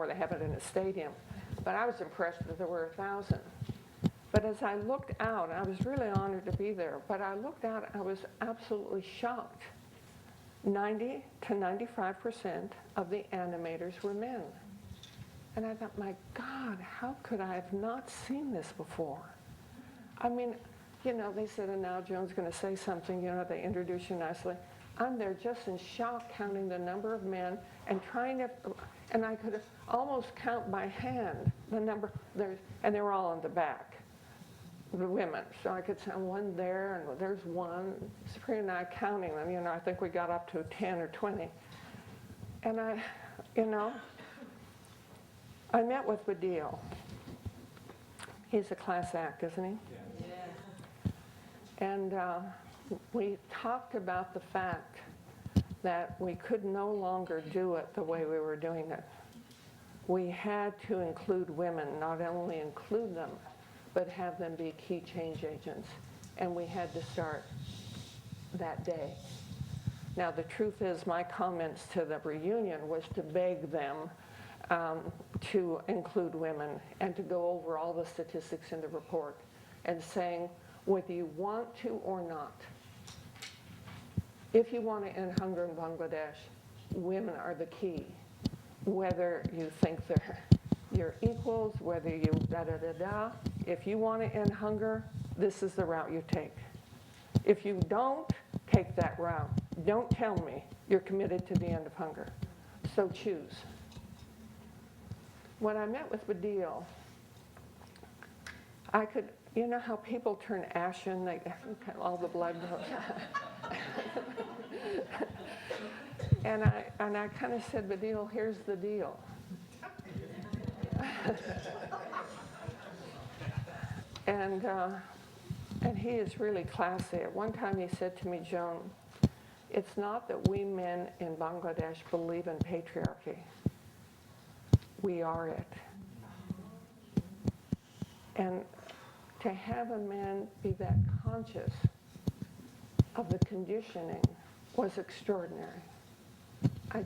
anymore. They have it in a stadium. But I was impressed that there were 1,000. But as I looked out, I was really honored to be there, but I looked out, I was absolutely shocked. 90 to 95% of the animators were men. And I thought, my God, how could I have not seen this before? I mean, you know, they said, and now Joan's going to say something, you know, they introduce you nicely. I'm there just in shock counting the number of men and trying to, and I could almost count by hand the number, and they were all in the back, the women. So I could say one there, and there's one. Sabrina and I counting them, you know, I think we got up to 10 or 20. And I, you know, I met with Badil. He's a class act, isn't he? Yeah. And we talked about the fact that we could no longer do it the way we were doing it. We had to include women, not only include them, but have them be key change agents. And we had to start that day. Now, the truth is, my comments to the reunion was to beg them to include women and to go over all the statistics in the report and saying, whether you want to or not, if you want to end hunger in Bangladesh, women are the key. Whether you think they're your equals, whether you da-da-da-da, if you want to end hunger, this is the route you take. If you don't take that route, don't tell me you're committed to the end of hunger. So choose. When I met with Badil, I could, you know how people turn ashen, they, all the blood goes. And I kind of said, Badil, here's the deal. And he is really classy. At one time he said to me, Joan, it's not that we men in Bangladesh believe in patriarchy. We are it. And to have a man be that conscious of the conditioning was extraordinary. I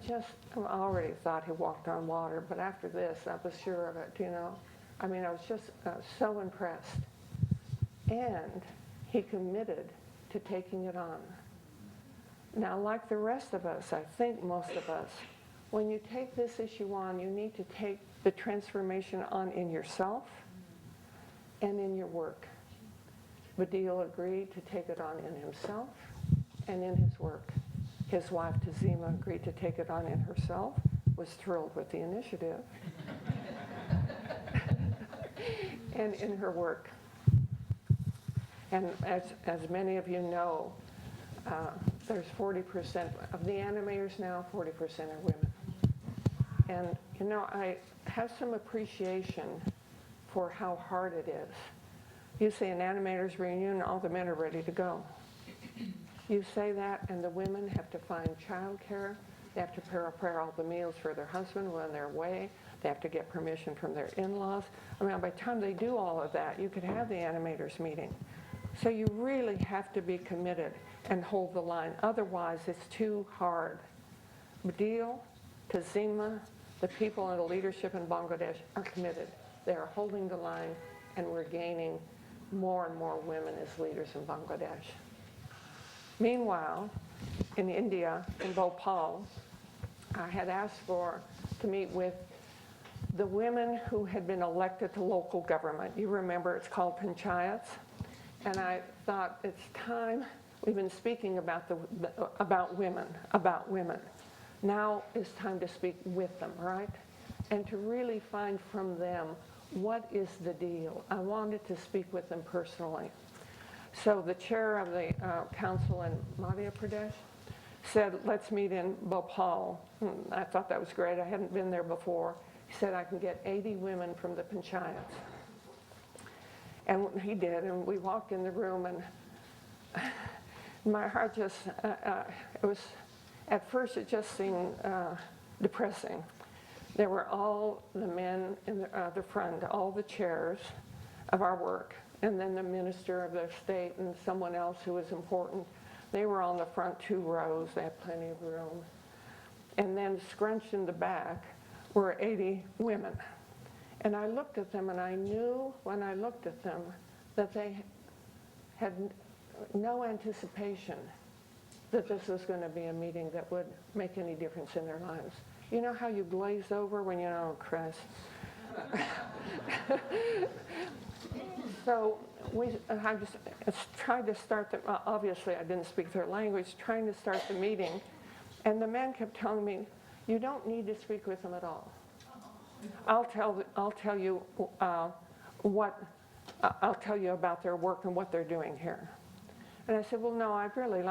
already thought he walked on water, but after this, I was sure of it, you know. I mean, I was just so impressed. And he committed to taking it on. Now, like the rest of us, I think most of us, when you take this issue on, you need to take the transformation on in yourself and in your work. Badil agreed to take it on in himself and in his work. His wife, Tazima, agreed to take it on in herself, was thrilled with the initiative, and in her work. And as many of you know, there's 40% of the animators now, 40% are women. And, you know, I have some appreciation for how hard it is. You say an animators reunion, all the men are ready to go. You say that, and the women have to find childcare. They have to prepare all the meals for their husband when they're away. They have to get permission from their in-laws. I mean, by the time they do all of that, you could have the animators meeting. So you really have to be committed and hold the line. Otherwise, it's too hard. Badil, Tazima, the people in the leadership in Bangladesh are committed. They are holding the line, and we're gaining more and more women as leaders in Bangladesh. Meanwhile, in India, in Bhopal, I had asked to meet with the women who had been elected to local government. You remember it's called panchayats. And I thought it's time, we've been speaking about women. Now it's time to speak with them, right? And to really find from them, what is the deal? I wanted to speak with them personally. So the chair of the council in Madhya Pradesh said, let's meet in Bhopal. I thought that was great. I hadn't been there before. He said, I can get 80 women from the panchayats. And he did, and we walked in the room, and my heart just, it was, at first it just seemed depressing. There were all the men in the front, all the chairs of our work, and then the minister of the state and someone else who was important. They were on the front 2 rows. They had plenty of room. And then scrunched in the back were 80 women. And I looked at them, and I knew when I looked at them that they had no anticipation that this was going to be a meeting that would make any difference in their lives. You know how you glaze over when you know, Chris? So I just tried to start the, obviously I didn't speak their language, trying to start the meeting. And the man kept telling me, you don't need to speak with them at all. I'll tell you I'll tell you about their work and what they're doing here. And I said, well, no, I'd really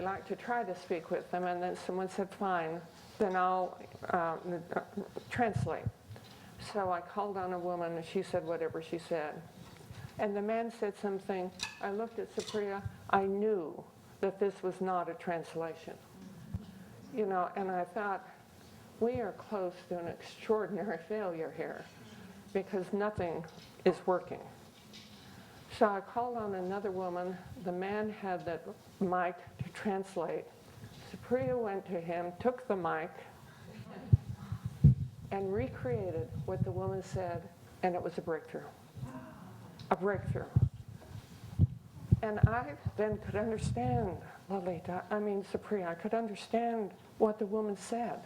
like to try to speak with them. And then someone said, fine, then I'll translate. So I called on a woman, and she said whatever she said. And the man said something. I looked at Supriya. I knew that this was not a translation. And I thought, we are close to an extraordinary failure here because nothing is working. So I called on another woman. The man had the mic to translate. Supriya went to him, took the mic, and recreated what the woman said, and it was a breakthrough. A breakthrough. And I then could understand Supriya, I could understand what the woman said.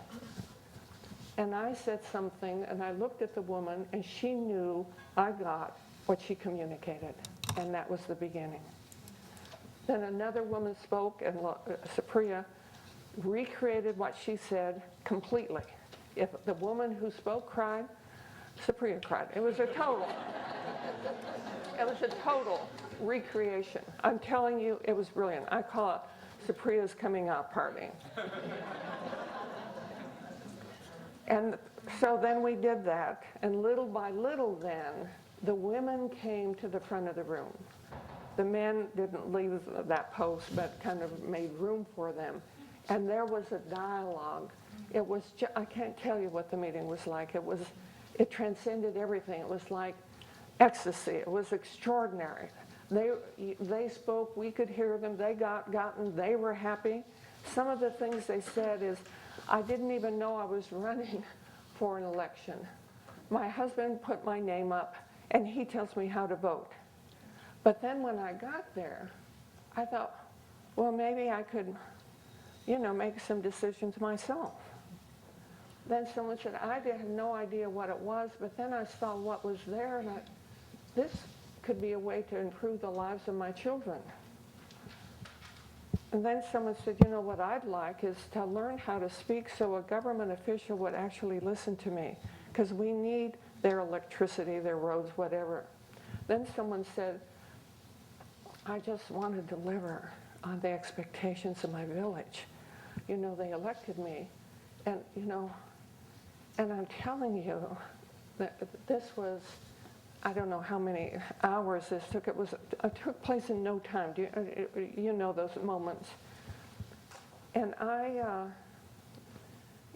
And I said something, and I looked at the woman, and she knew I got what she communicated, and that was the beginning. Then another woman spoke, and Supriya recreated what she said completely. If the woman who spoke cried, Supriya cried. It was a total recreation. I'm telling you, it was brilliant. I call it Supriya's coming out party. And so then we did that, and little by little then, the women came to the front of the room. The men didn't leave that post, but kind of made room for them. And there was a dialogue. It was, I can't tell you what the meeting was like. It transcended everything. It was like ecstasy. It was extraordinary. They spoke, we could hear them, they gotten, they were happy. Some of the things they said is, I didn't even know I was running for an election. My husband put my name up, and he tells me how to vote. But then when I got there, I thought, well, maybe I could, make some decisions myself. Then someone said, I had no idea what it was, but then I saw what was there, and this could be a way to improve the lives of my children. And then someone said, what I'd like is to learn how to speak so a government official would actually listen to me, because we need their electricity, their roads, whatever. Then someone said, I just want to deliver on the expectations of my village. They elected me, and I'm telling you that this was, I don't know how many hours this took. It took place in no time. You know those moments. And I,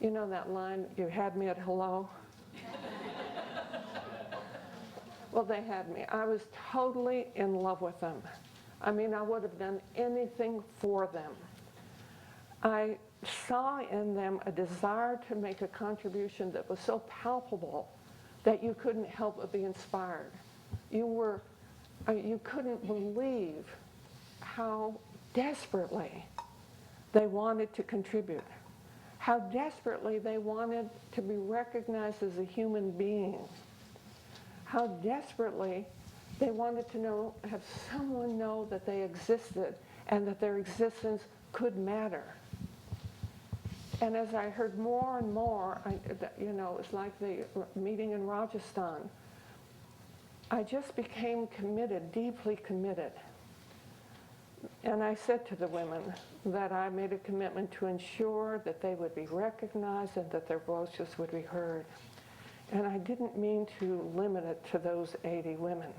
that line, you had me at hello? Well, they had me. I was totally in love with them. I would have done anything for them. I saw in them a desire to make a contribution that was so palpable that you couldn't help but be inspired. You couldn't believe how desperately they wanted to contribute, how desperately they wanted to be recognized as a human being, how desperately they wanted to have someone know that they existed and that their existence could matter. And as I heard more and more, it's like the meeting in Rajasthan, I just became committed, deeply committed. And I said to the women that I made a commitment to ensure that they would be recognized and that their voices would be heard. And I didn't mean to limit it to those 80 women,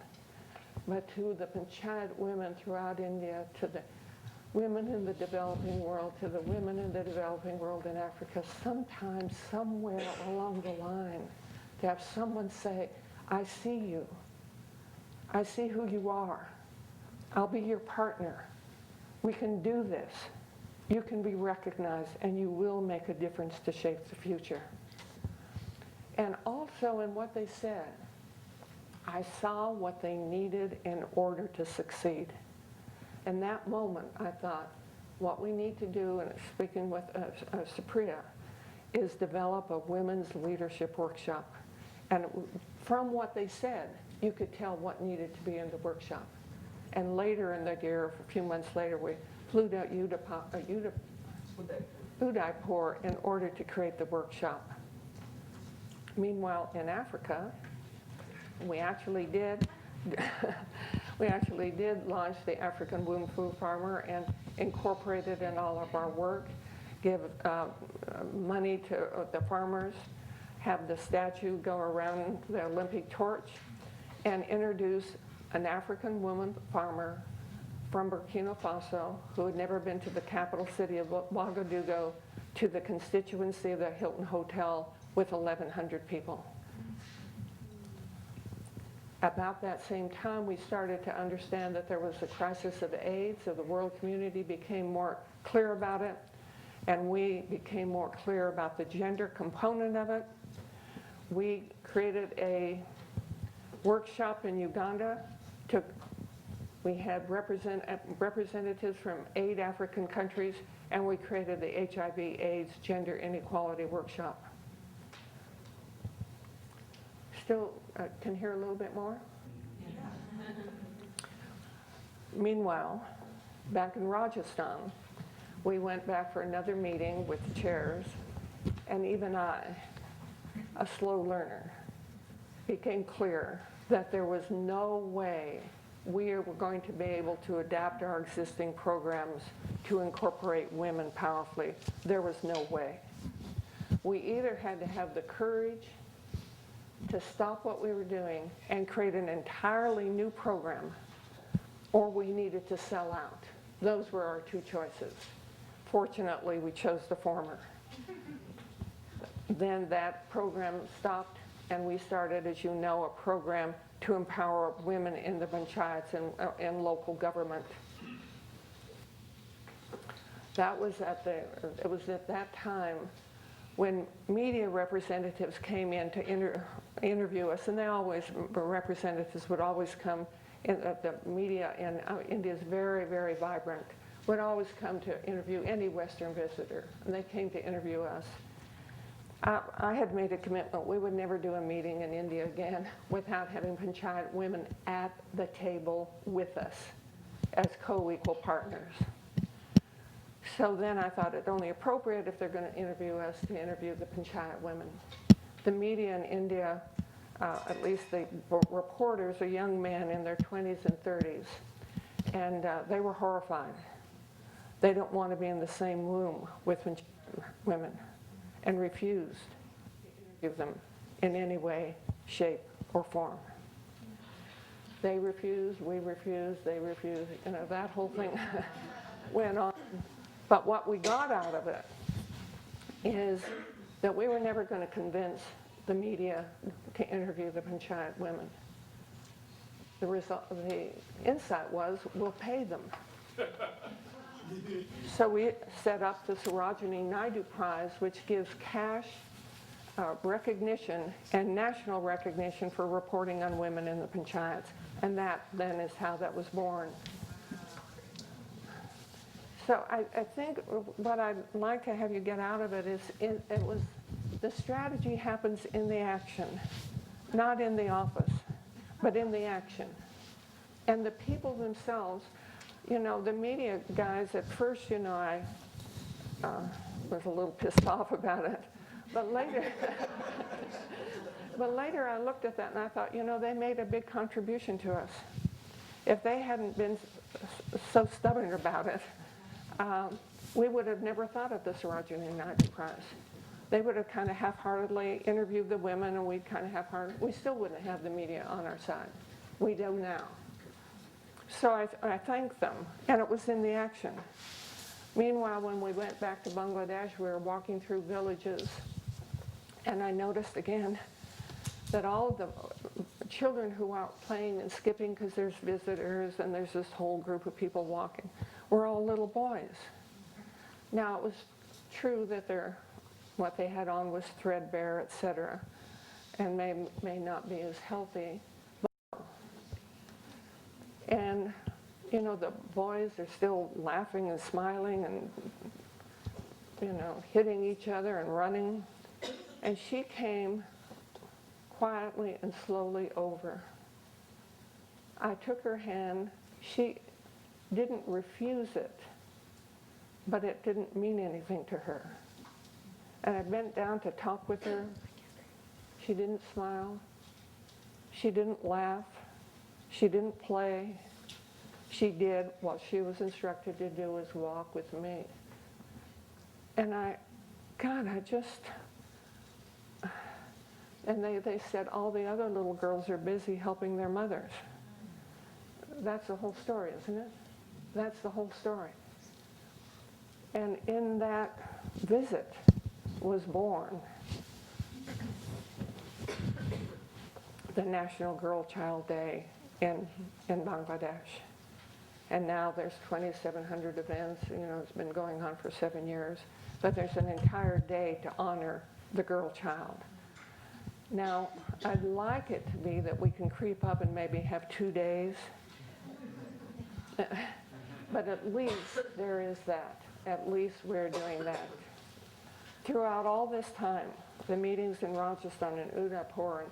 but to the panchayat women throughout India, to the women in the developing world, to the women in the developing world in Africa, sometimes, somewhere along the line, to have someone say, I see you. I see who you are. I'll be your partner. We can do this. you can be recognized and you will make a difference to shape the future. And also in what they said, I saw what they needed in order to succeed. In that moment, I thought, what we need to do, and speaking with Supriya, is develop a women's leadership workshop. And from what they said, you could tell what needed to be in the workshop. And later in the year, a few months later, we flew to Udaipur in order to create the workshop. Meanwhile, in Africa, we actually did launch the African Womb Food Farmer and incorporate it in all of our work, give money to the farmers, have the statue go around the Olympic torch, and introduce an African woman farmer from Burkina Faso who had never been to the capital city of Ouagadougou to the constituency of the Hilton Hotel with 1,100 people. About that same time, we started to understand that there was a crisis of AIDS, so the world community became more clear about it, and we became more clear about the gender component of it. We created a workshop in Uganda. We had representatives from 8 African countries, and we created the HIV/AIDS Gender Inequality Workshop. Still can hear a little bit more? Yeah. Meanwhile, back in Rajasthan, we went back for another meeting with the chairs, and even I, a slow learner, became clear that there was no way we were going to be able to adapt our existing programs to incorporate women powerfully. There was no way. We either had to have the courage to stop what we were doing and create an entirely new program, or we needed to sell out. Those were our two choices. Fortunately, we chose the former. Then that program stopped, and we started, as you know, a program to empower women in the panchayats and local government. It was at that time when media representatives came in to interview us, and representatives would always come in. The media in India is very, very vibrant, would always come to interview any Western visitor, and they came to interview us. I had made a commitment we would never do a meeting in India again without having panchayat women at the table with us as co-equal partners. So then I thought it only appropriate, if they're going to interview us, to interview the panchayat women. The media in India, at least the reporters, are young men in their 20s and 30s, and they were horrified. They don't want to be in the same room with women, and refused to interview them in any way, shape, or form. They refused, we refused, they refused, that whole thing went on. But what we got out of it is that we were never going to convince the media to interview the panchayat women. The insight was, we'll pay them. So we set up the Sarojini Naidu Prize, which gives cash recognition and national recognition for reporting on women in the panchayats. And that then is how that was born. So I think what I'd like to have you get out of it is the strategy happens in the action, not in the office, but in the action. And the people themselves, the media guys, at first, I was a little pissed off about it. But later, I looked at that and I thought, they made a big contribution to us. If they hadn't been so stubborn about it, we would have never thought of the Sarojini Naidu Prize. They would have kind of half-heartedly interviewed the women, and we'd kind of we still wouldn't have the media on our side. We do now. So I thanked them, and it was in the action. Meanwhile, when we went back to Bangladesh, we were walking through villages, and I noticed again that all of the children who are out playing and skipping, because there's visitors and there's this whole group of people walking, were all little boys. Now, it was true that what they had on was threadbare, etc., and may not be as healthy. And, you know, the boys are still laughing and smiling and, you know, hitting each other and running. And she came quietly and slowly over. I took her hand. She didn't refuse it, but it didn't mean anything to her. And I bent down to talk with her. She didn't smile. She didn't laugh. She didn't play. She did what she was instructed to do, is walk with me. And and they said all the other little girls are busy helping their mothers. That's the whole story, isn't it? That's the whole story. And in that visit was born the National Girl Child Day in Bangladesh. And now there's 2,700 events. You know, it's been going on for 7 years. But there's an entire day to honor the girl child. Now, I'd like it to be that we can creep up and maybe have 2 days. But at least there is that. At least we're doing that. Throughout all this time, the meetings in Rajasthan and Udaipur and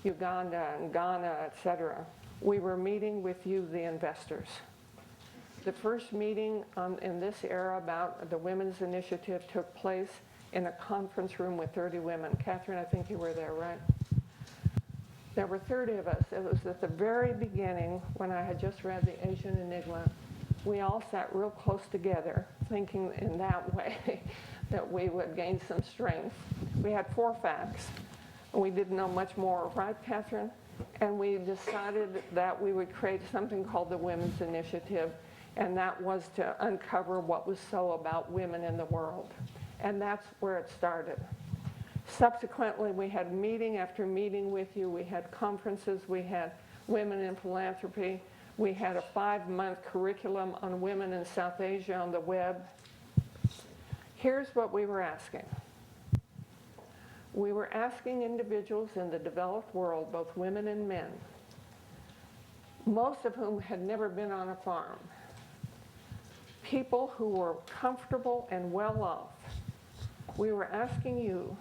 Uganda and Ghana, etc., we were meeting with you, the investors. The first meeting in this era about the Women's Initiative took place in a conference room with 30 women. Catherine, I think you were there, right? There were 30 of us. It was at the very beginning when I had just read The Asian Enigma. We all sat real close together, thinking in that way that we would gain some strength. We had 4 facts. We didn't know much more, right, Catherine? And we decided that we would create something called the Women's Initiative, and that was to uncover what was so about women in the world. And that's where it started. Subsequently, we had meeting after meeting with you. We had conferences. We had Women in Philanthropy. We had a 5-month curriculum on women in South Asia on the web. Here's what we were asking. We were asking individuals in the developed world, both women and men, most of whom had never been on a farm, people who were comfortable and well off. We were asking you,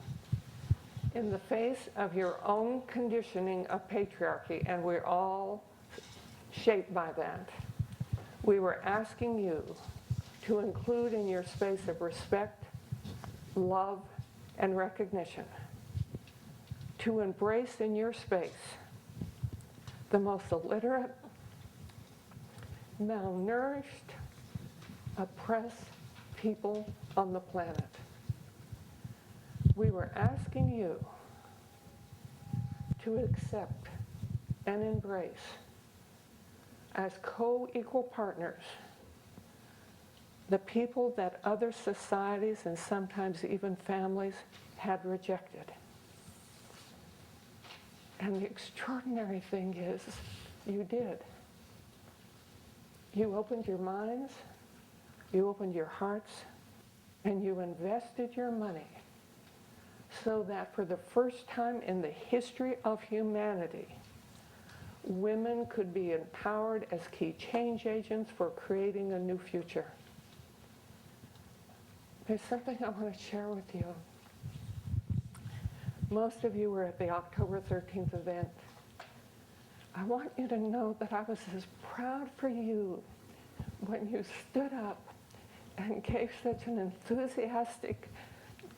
in the face of your own conditioning of patriarchy, and we're all shaped by that, we were asking you to include in your space of respect, love, and recognition, to embrace in your space the most illiterate, malnourished, oppressed people on the planet. We were asking you to accept and embrace as co-equal partners the people that other societies and sometimes even families had rejected. And the extraordinary thing is, you did. You opened your minds, you opened your hearts, and you invested your money so that for the first time in the history of humanity, women could be empowered as key change agents for creating a new future. There's something I want to share with you. Most of you were at the October 13th event. I want you to know that I was as proud for you when you stood up and gave such an enthusiastic,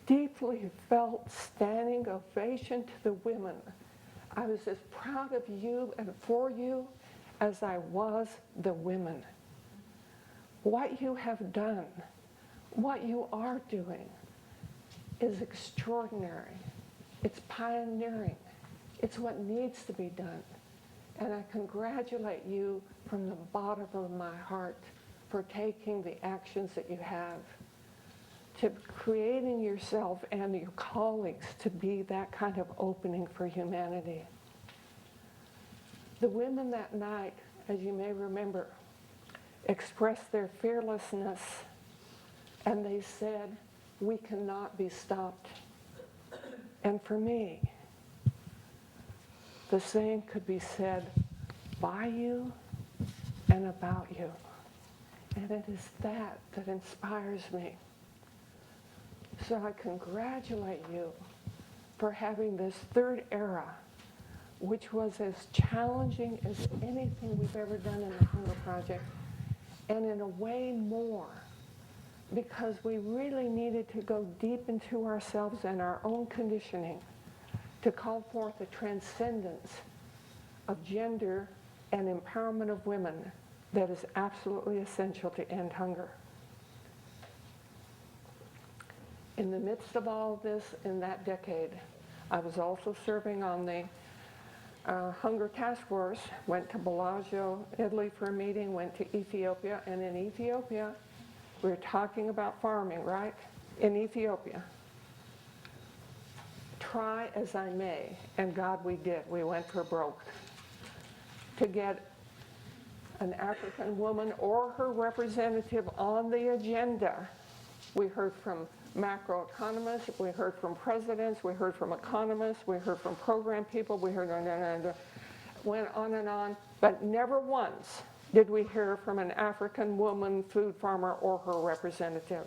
deeply felt standing ovation to the women. I was as proud of you and for you as I was the women. What you have done, what you are doing, is extraordinary. It's pioneering. It's what needs to be done. And I congratulate you from the bottom of my heart for taking the actions that you have, to creating yourself and your colleagues to be that kind of opening for humanity. The women that night, as you may remember, expressed their fearlessness And they said, we cannot be stopped. And for me, the same could be said by you and about you. And it is that that inspires me. So I congratulate you for having this third era, which was as challenging as anything we've ever done in the Hunger Project, and in a way more, because we really needed to go deep into ourselves and our own conditioning to call forth a transcendence of gender and empowerment of women that is absolutely essential to end hunger. In the midst of all of this, in that decade, I was also serving on the Hunger Task Force, went to Bellagio, Italy for a meeting, went to Ethiopia, and in Ethiopia, we were talking about farming, right? In Ethiopia. Try as I may, and God, we did. We went for broke. To get an African woman or her representative on the agenda. We heard from macroeconomists, we heard from presidents, we heard from economists, we heard from program people, we heard, went on and on, but never once did we hear from an African woman food farmer or her representative.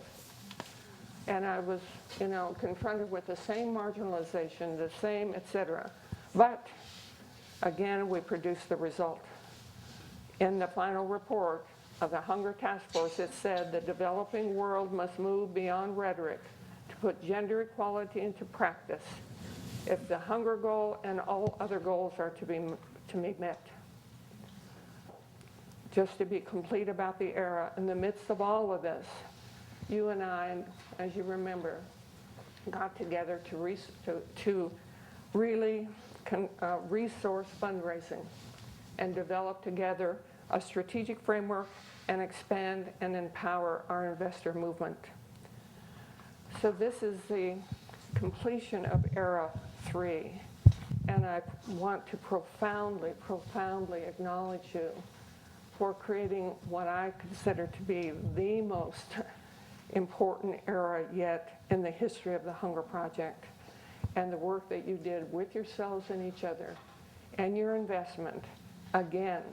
And I was, confronted with the same marginalization, the same, et cetera. But again, we produced the result. In the final report of the Hunger Task Force, it said the developing world must move beyond rhetoric to put gender equality into practice if the hunger goal and all other goals are to be met. Just to be complete about the era, in the midst of all of this, you and I, as you remember, got together to really resource fundraising and develop together a strategic framework and expand and empower our investor movement. So this is the completion of Era 3, and I want to profoundly, profoundly acknowledge you for creating what I consider to be the most important era yet in the history of the Hunger Project, and the work that you did with yourselves and each other, and your investment, again,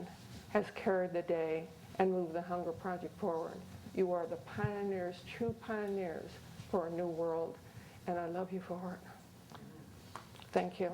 has carried the day and moved the Hunger Project forward. You are the pioneers, true pioneers for a new world, and I love you for it. Thank you.